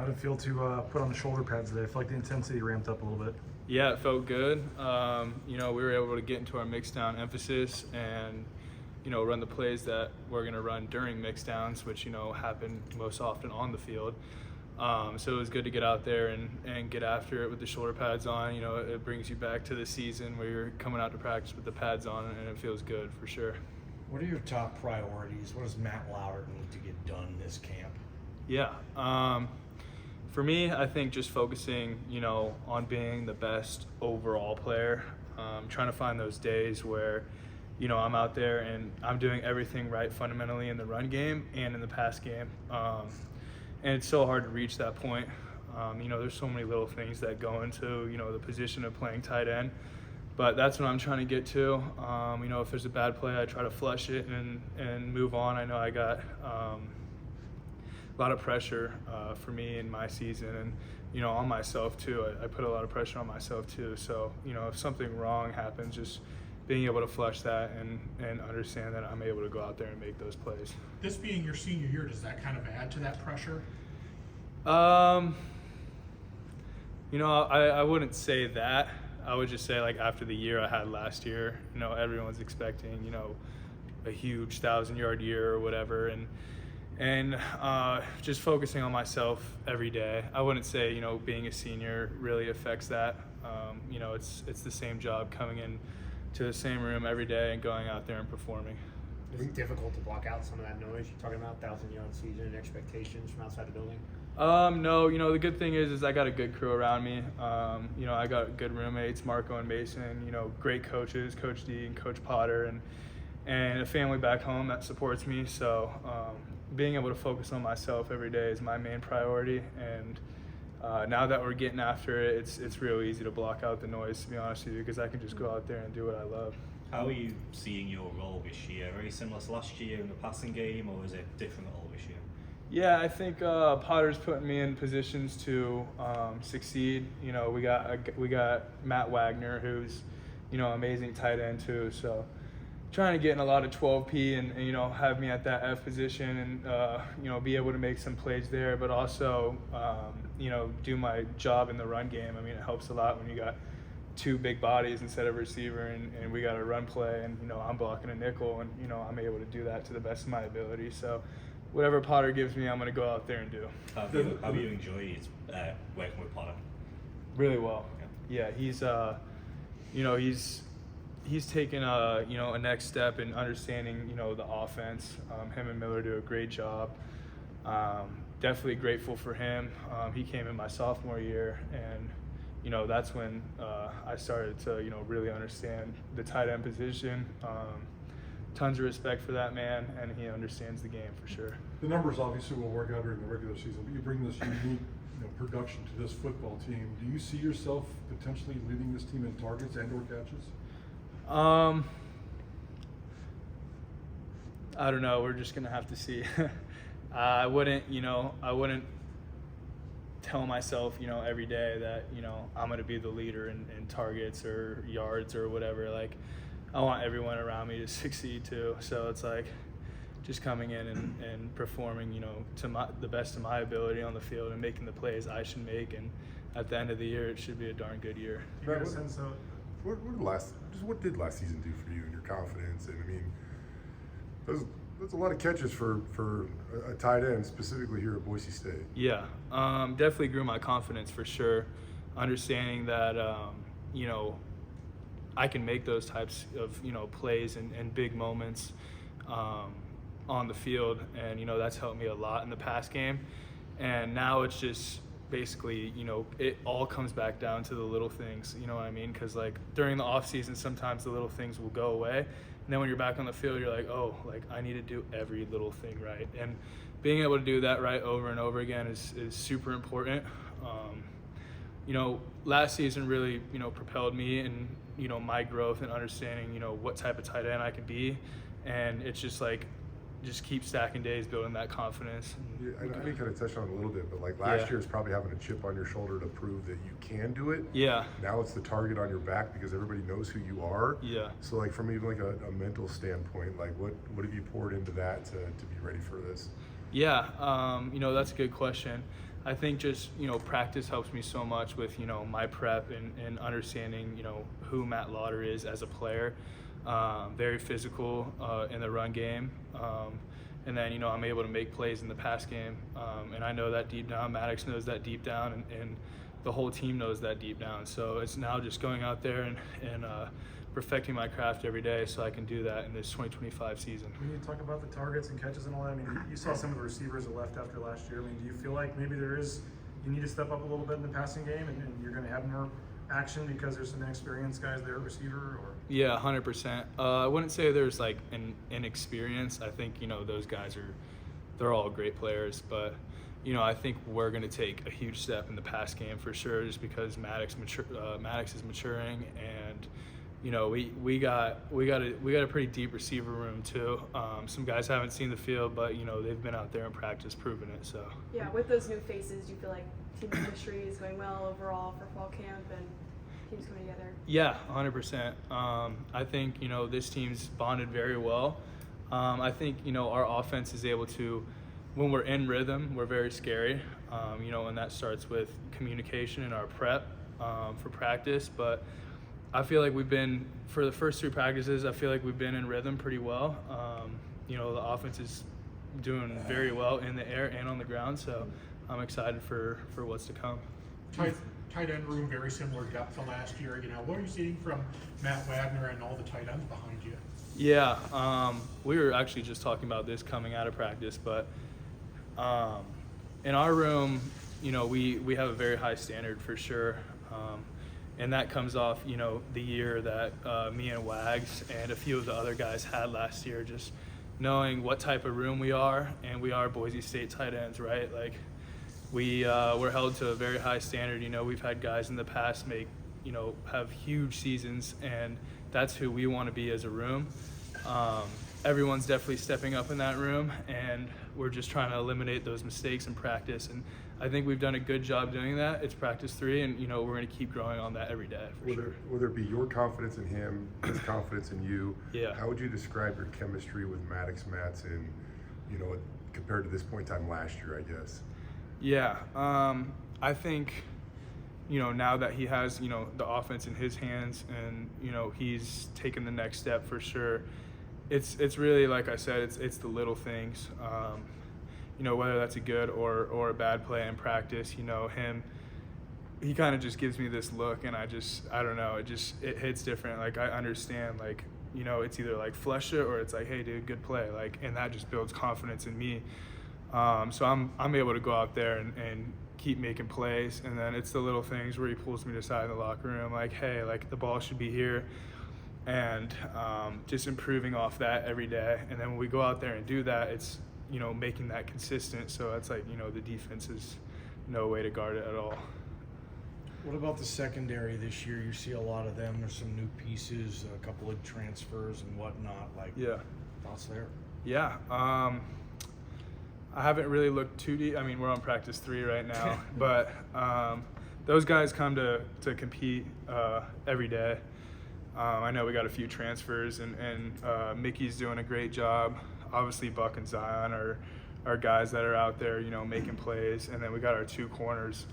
How did it feel to put on the shoulder pads today? I feel like the intensity ramped up a little bit. Yeah, it felt good. We were able to get into our mix down emphasis and, run the plays that we're going to run during mix downs, which, happen most often on the field. So it was good to get out there and get after it with the shoulder pads on. It brings you back to the season where you're coming out to practice with the pads on, and it feels good for sure. What are your top priorities? What does Matt Lauter need to get done this camp? Yeah. For me, I think just focusing, on being the best overall player, trying to find those days where, I'm out there and I'm doing everything right fundamentally in the run game and in the pass game. And it's so hard to reach that point. There's so many little things that go into, the position of playing tight end. But that's what I'm trying to get to. If there's a bad play, I try to flush it and move on. I know I got a lot of pressure for me in my season and, on myself too. I put a lot of pressure on myself too. So, if something wrong happens, just being able to flush that and understand that I'm able to go out there and make those plays. This being your senior year, does that kind of add to that pressure? I wouldn't say that. I would just say, like, after the year I had last year, everyone's expecting, a huge 1,000-yard year or whatever, and just focusing on myself every day. I wouldn't say, being a senior really affects that. It's the same job coming in to the same room every day and going out there and performing. Is it difficult to block out some of that noise? You're talking about 1,000-yard season and expectations from outside the building? No, the good thing is I got a good crew around me. I got good roommates, Marco and Mason, great coaches, Coach D and Coach Potter, and a family back home that supports me. So being able to focus on myself every day is my main priority. And now that we're getting after it, it's real easy to block out the noise, to be honest with you, because I can just go out there and do what I love. How are you seeing your role this year? Very similar to last year in the passing game, or is it different at all this year? Yeah, I think Potter's putting me in positions to succeed. We got Matt Wagner, who's amazing tight end too. So trying to get in a lot of 12P and have me at that F position and be able to make some plays there, but also do my job in the run game. I mean, it helps a lot when you got two big bodies instead of receiver and we got a run play and I'm blocking a nickel and I'm able to do that to the best of my ability. So whatever Potter gives me, I'm going to go out there and do. How have you enjoyed working with Potter? Really well. Yeah, he's taken a next step in understanding the offense. Him and Miller do a great job. Definitely grateful for him. He came in my sophomore year, and that's when I started to really understand the tight end position. Tons of respect for that man, and he understands the game for sure. The numbers obviously will work out during the regular season, but you bring this unique production to this football team. Do you see yourself potentially leading this team in targets and or catches? I don't know. We're just gonna have to see. I wouldn't tell myself, every day that, I'm gonna be the leader in targets or yards or whatever. Like, I want everyone around me to succeed too. So it's like just coming in and performing, to the best of my ability on the field and making the plays I should make. And at the end of the year, it should be a darn good year. What did last season do for you and your confidence? And I mean, that's a lot of catches for a tight end, specifically here at Boise State. Yeah, definitely grew my confidence for sure. Understanding that, I can make those types of, plays and big moments on the field. And, that's helped me a lot in the pass game. And now it's just basically, it all comes back down to the little things, you know what I mean? Because, like, during the off season, sometimes the little things will go away. And then when you're back on the field, you're like, oh, like, I need to do every little thing right. And being able to do that right over and over again is super important. Last season really, propelled me and, my growth and understanding, what type of tight end I can be. And it's just like, just keep stacking days, building that confidence. Yeah, I know you kind of touched on it a little bit, but like last year is probably having a chip on your shoulder to prove that you can do it. Yeah. Now it's the target on your back because everybody knows who you are. Yeah. So like from even like a mental standpoint, like what have you poured into that to be ready for this? Yeah, that's a good question. I think just, practice helps me so much with, my prep and understanding, who Matt Lauter is as a player. Very physical in the run game. And then, I'm able to make plays in the pass game. And I know that deep down. Maddox knows that deep down, and the whole team knows that deep down. So it's now just going out there and perfecting my craft every day so I can do that in this 2025 season. When you talk about the targets and catches and all that, I mean, you saw some of the receivers that left after last year. I mean, do you feel like maybe you need to step up a little bit in the passing game and you're going to have more action because there's some inexperienced guys there at receiver? Or Yeah, 100%. I wouldn't say there's like an inexperience. I think, those guys they're all great players, but I think we're going to take a huge step in the pass game for sure, just because Maddox is maturing, and we got a pretty deep receiver room too. Some guys haven't seen the field, but they've been out there in practice proving it. So yeah, with those new faces, do you feel like team chemistry is going well overall for fall camp and teams coming together? Yeah, 100%. I think this team's bonded very well. I think our offense is able to, when we're in rhythm, we're very scary. And that starts with communication and our prep for practice. But I feel like for the first 3 practices, I feel like we've been in rhythm pretty well. The offense is doing very well in the air and on the ground, so I'm excited for what's to come. Tight end room, very similar depth to last year. What are you seeing from Matt Wagner and all the tight ends behind you? Yeah, we were actually just talking about this coming out of practice, but in our room, we have a very high standard for sure. And that comes off, the year that me and Wags and a few of the other guys had last year, just knowing what type of room we are, and we are Boise State tight ends, right? Like, we're held to a very high standard. We've had guys in the past have huge seasons, and that's who we want to be as a room. Everyone's definitely stepping up in that room, and we're just trying to eliminate those mistakes in practice. And I think we've done a good job doing that. It's practice 3, and we're going to keep growing on that every day for sure. Whether it be your confidence in him, his confidence in you, Yeah. how would you describe your chemistry with Maddox Matson, compared to this point in time last year, I guess? Yeah, I think, now that he has, the offense in his hands, and, he's taken the next step for sure. It's really, like I said, it's the little things, whether that's a good or a bad play in practice. He kind of just gives me this look, and I don't know, it hits different. Like, I understand, like, it's either like flush it or it's like, hey dude, good play, like, and that just builds confidence in me. So I'm able to go out there and keep making plays, and then it's the little things where he pulls me aside in the locker room, like, hey, like, the ball should be here, and just improving off that every day. And then when we go out there and do that, it's making that consistent. So it's like the defense is no way to guard it at all. What about the secondary this year? You see a lot of them. There's some new pieces, a couple of transfers and whatnot. Like, Yeah. thoughts there? Yeah. I haven't really looked too deep. I mean, we're on practice 3 right now, but those guys come to compete every day. I know we got a few transfers, and Mickey's doing a great job. Obviously, Buck and Zion are guys that are out there, making plays. And then we got our 2 corners.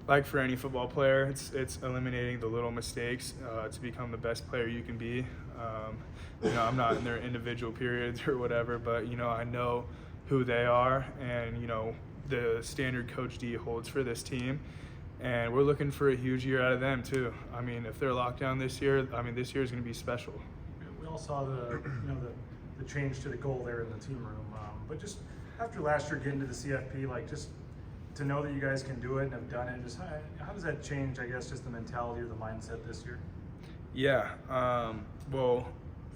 Like for any football player, it's eliminating the little mistakes to become the best player you can be. I'm not in their individual periods or whatever, but I know who they are, and the standard Coach D holds for this team, and we're looking for a huge year out of them too. I mean, if they're locked down this year, this year is going to be special. we all saw the change to the goal there in the team room, but just after last year getting to the CFP, like, just to know that you guys can do it and have done it, just how does that change, I guess, just the mentality or the mindset this year? Yeah, well,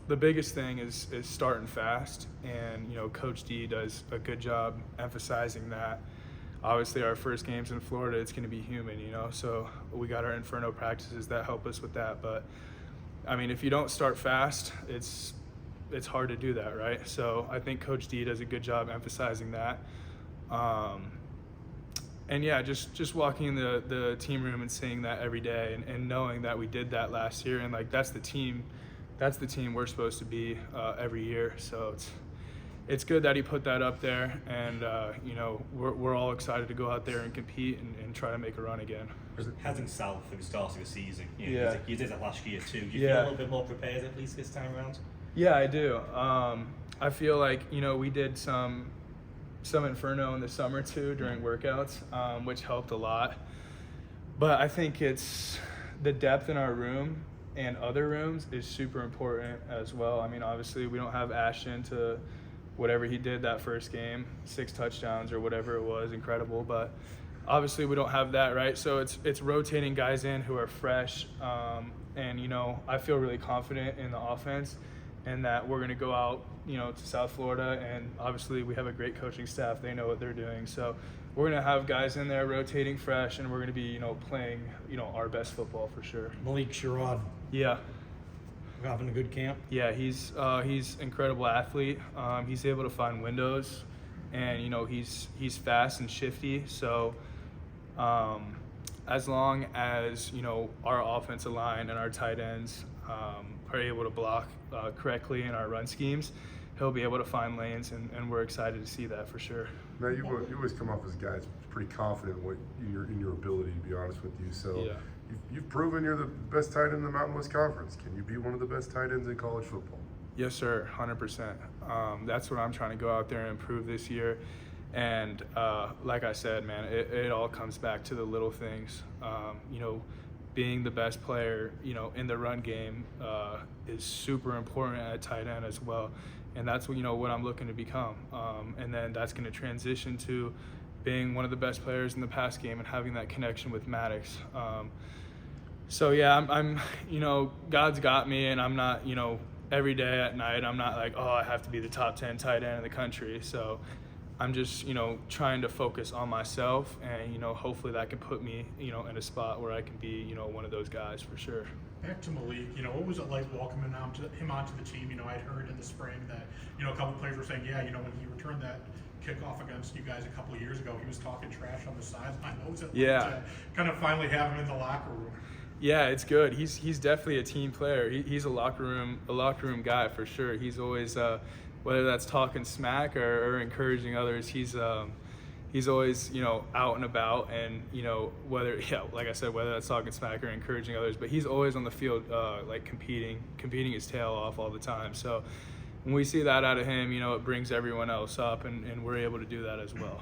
the biggest thing is starting fast, and Coach D does a good job emphasizing that. Obviously, our first game's in Florida, it's going to be humid, so we got our Inferno practices that help us with that. But I mean, if you don't start fast, it's hard to do that, right? So I think Coach D does a good job emphasizing that. And yeah, just walking in the team room and seeing that every day, and knowing that we did that last year, and like that's the team we're supposed to be every year. So it's good that he put that up there, and you know, we're all excited to go out there and compete and try to make a run again. Heading south for the start of the season, you know, Yeah. you did that last year too. Do you Yeah. feel a little bit more prepared at least this time around? Yeah, I do. I feel like, you know, we did some Inferno in the summer too during workouts, which helped a lot. But I think it's the depth in our room and other rooms is super important as well. I mean, obviously we don't have Ashton to whatever he did that first game, 6 touchdowns or whatever it was, incredible. But obviously we don't have that, right? So it's rotating guys in who are fresh. And, you know, I feel really confident in the offense and that we're going to go out, you know, to South Florida. And obviously we have a great coaching staff. They know what they're doing. So we're going to have guys in there rotating fresh, and we're going to be, you know, playing, you know, our best football for sure. Malik Sherrod Yeah. having a good camp. Yeah, he's incredible athlete. He's able to find windows, and you know he's fast and shifty. So as long as you know our offensive line and our tight ends are able to block correctly in our run schemes, he'll be able to find lanes, and we're excited to see that for sure. Matt, you always come off as guys pretty confident in your ability, to be honest with you. So Yeah. you've proven you're the best tight end in the Mountain West Conference. Can you be one of the best tight ends in college football? Yes, sir, 100%. That's what I'm trying to go out there and improve this year. And like I said, man, it all comes back to the little things. You know, being the best player, you know, in the run game is super important at tight end as well. And that's what, you know, what I'm looking to become. And then that's going to transition to being one of the best players in the pass game and having that connection with Maddox. So yeah, I'm you know, God's got me, and I'm not, you know, every day at night, I'm not like, oh, I have to be the top 10 tight end in the country. So I'm just, you know, trying to focus on myself, and, you know, hopefully that can put me, you know, in a spot where I can be, you know, one of those guys for sure. Back to Malik, you know, what was it like welcoming him onto the team? You know, I'd heard in the spring that, you know, a couple players were saying, yeah, you know, when he returned that kickoff against you guys a couple of years ago, he was talking trash on the sideline. What was it like to kind of finally have him in the locker room? Yeah, it's good. He's definitely a team player. He's a locker room guy for sure. He's always whether that's talking smack or encouraging others, he's always, you know, out and about, and, you know, like I said, whether that's talking smack or encouraging others, but he's always on the field like competing his tail off all the time. So when we see that out of him, you know, it brings everyone else up, and we're able to do that as well.